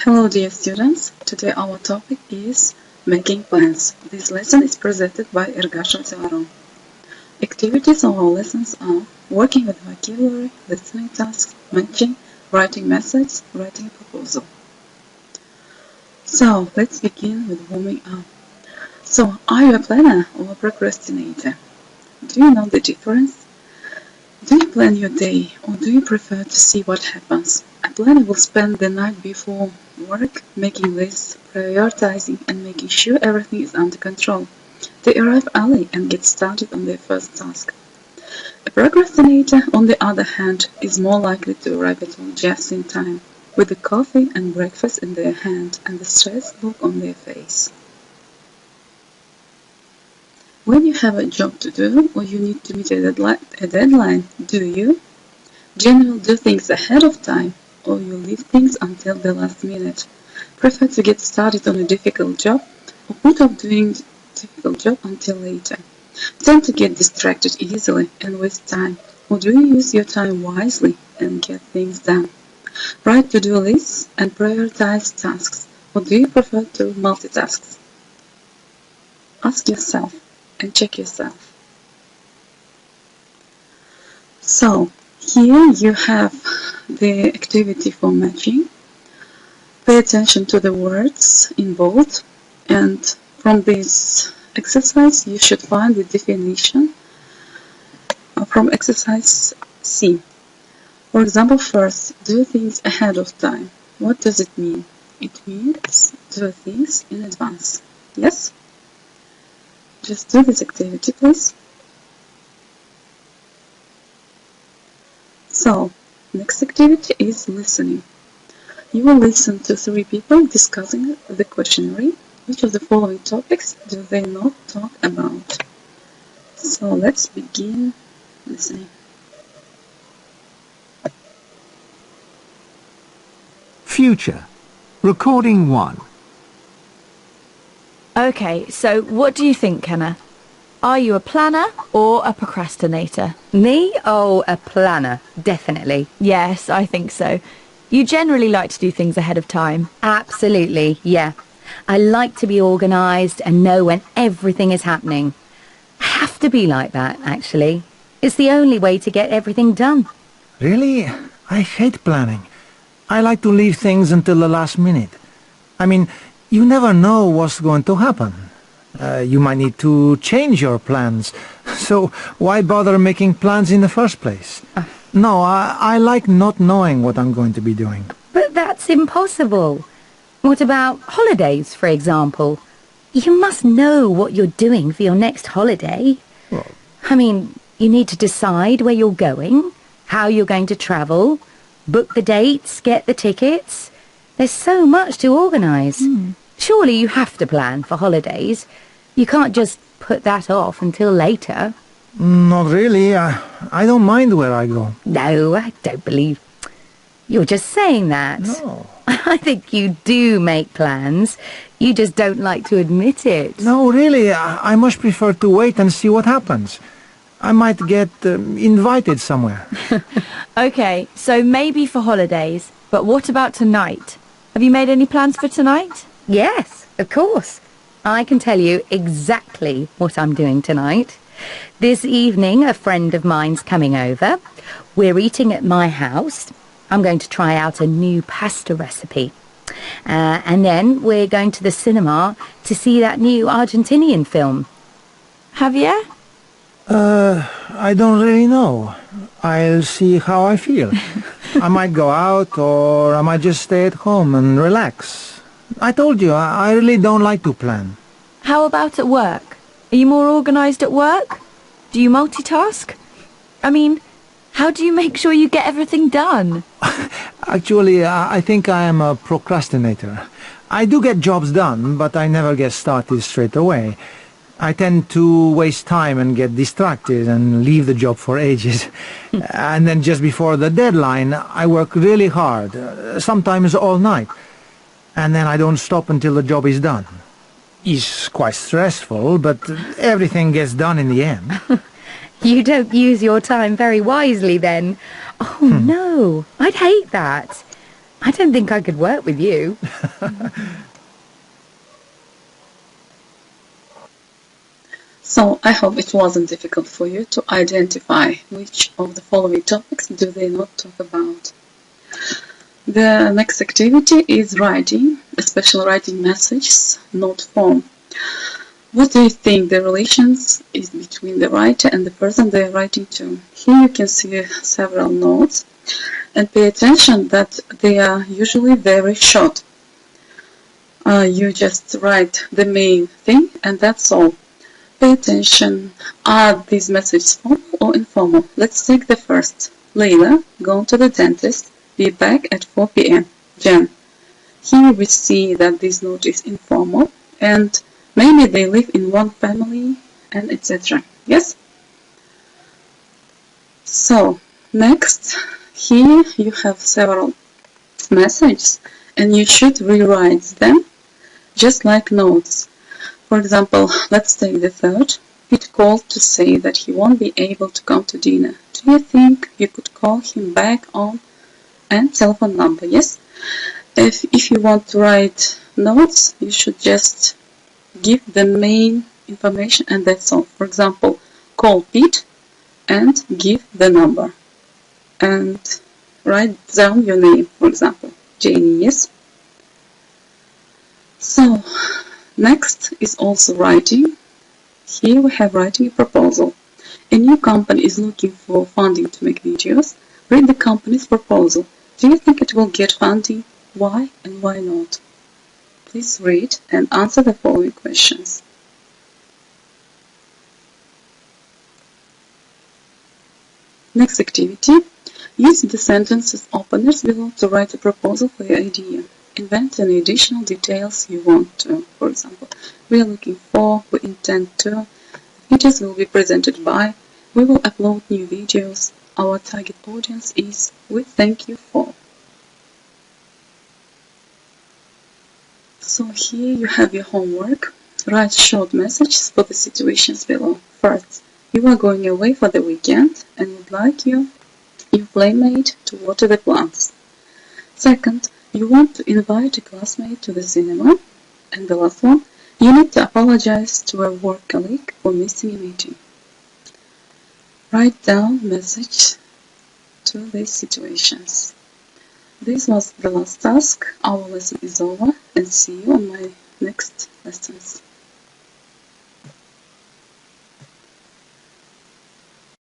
Hello dear students, today our topic is making plans. This lesson is presented by Ergasheva. Activities of our lessons are working with vocabulary, listening tasks, matching, writing methods, writing a proposal. So let's begin with warming up. So are you a planner or a procrastinator? Do you know the difference? Do you plan your day or do you prefer to see what happens? A planner will spend the night before work making lists, prioritizing and making sure everything is under control. They arrive early and get started on their first task. A procrastinator, on the other hand, is more likely to arrive at work just in time, with the coffee and breakfast in their hand and the stressed look on their face. When you have a job to do or you need to meet a deadline, do you generally do things ahead of time or you leave things until the last minute? Prefer to get started on a difficult job or put off doing difficult job until later? Tend to get distracted easily and waste time, or do you use your time wisely and get things done? Write to-do lists and prioritize tasks, or do you prefer to multitask? Ask yourself and check yourself. So, here you have the activity for matching. Pay attention to the words in bold, and from this exercise you should find the definition from exercise C. For example, first, do things ahead of time. What does it mean? It means do things in advance. Yes? Just do this activity, please. So, next activity is listening. You will listen to 3 people discussing the questionnaire. Which of the following topics do they not talk about? So, let's begin listening. Future. Recording 1. Okay, so what do you think, Kenna? Are you a planner or a procrastinator? Me? Oh, a planner, definitely. Yes, I think so. You generally like to do things ahead of time. Absolutely, yeah. I like to be organised and know when everything is happening. I have to be like that, actually. It's the only way to get everything done. Really? I hate planning. I like to leave things until the last minute. I mean, you never know what's going to happen. You might need to change your plans. So why bother making plans in the first place? No, I like not knowing what I'm going to be doing. But that's impossible. What about holidays, for example? You must know what you're doing for your next holiday. Well, I mean, you need to decide where you're going, how you're going to travel, book the dates, get the tickets. There's so much to organise. Surely you have to plan for holidays. You can't just put that off until later. not really. I don't mind where I go. No, I don't believe... You're just saying that. No. I think you do make plans. You just don't like to admit it. No, really, I much prefer to wait and see what happens. I might get invited somewhere. Okay, so maybe for holidays, but what about tonight? Have you made any plans for tonight? Yes, of course. I can tell you exactly what I'm doing tonight. This evening, a friend of mine's coming over. We're eating at my house. I'm going to try out a new pasta recipe. And then we're going to the cinema to see that new Argentinian film. Javier? I don't really know. I'll see how I feel. I might go out or I might just stay at home and relax. I told you, I really don't like to plan. How about at work? Are you more organised at work? Do you multitask? I mean, how do you make sure you get everything done? Actually, I think I am a procrastinator. I do get jobs done, but I never get started straight away. I tend to waste time and get distracted and leave the job for ages. And then just before the deadline, I work really hard, sometimes all night. And then I don't stop until the job is done. It's quite stressful, but everything gets done in the end. You don't use your time very wisely then. Oh, no, I'd hate that. I don't think I could work with you. So I hope it wasn't difficult for you to identify which of the following topics do they not talk about. The next activity is writing, especially writing messages, note form. What do you think the relations is between the writer and the person they are writing to? Here you can see several notes, and pay attention that they are usually very short. You just write the main thing and that's all. Pay attention, are these messages formal or informal? Let's take the first. Leila, going to the dentist, be back at 4 p.m. Jen. Here we see that this note is informal and maybe they live in one family and etc. Yes? So, next, here you have several messages and you should rewrite them just like notes. For example, let's take the third. Pete called to say that he won't be able to come to dinner. Do you think you could call him back on and telephone number? Yes? If you want to write notes, you should just give the main information and that's all. For example, call Pete and give the number. And write down your name, for example, Janie, yes? So, next is also writing. Here we have writing a proposal. A new company is looking for funding to make videos. Read the company's proposal. Do you think it will get funding? Why and why not? Please read and answer the following questions. Next activity. Use the sentences openers below to write a proposal for your idea. Invent any additional details you want to. For example, we are looking for, we intend to, videos will be presented by, we will upload new videos, our target audience is, we thank you for. So here you have your homework. Write short messages for the situations below. First, you are going away for the weekend and would like your playmate to water the plants. Second, you want to invite a classmate to the cinema. And the last one, you need to apologize to a work colleague for missing a meeting. Write down message to these situations. This was the last task. Our lesson is over and see you on my next lessons.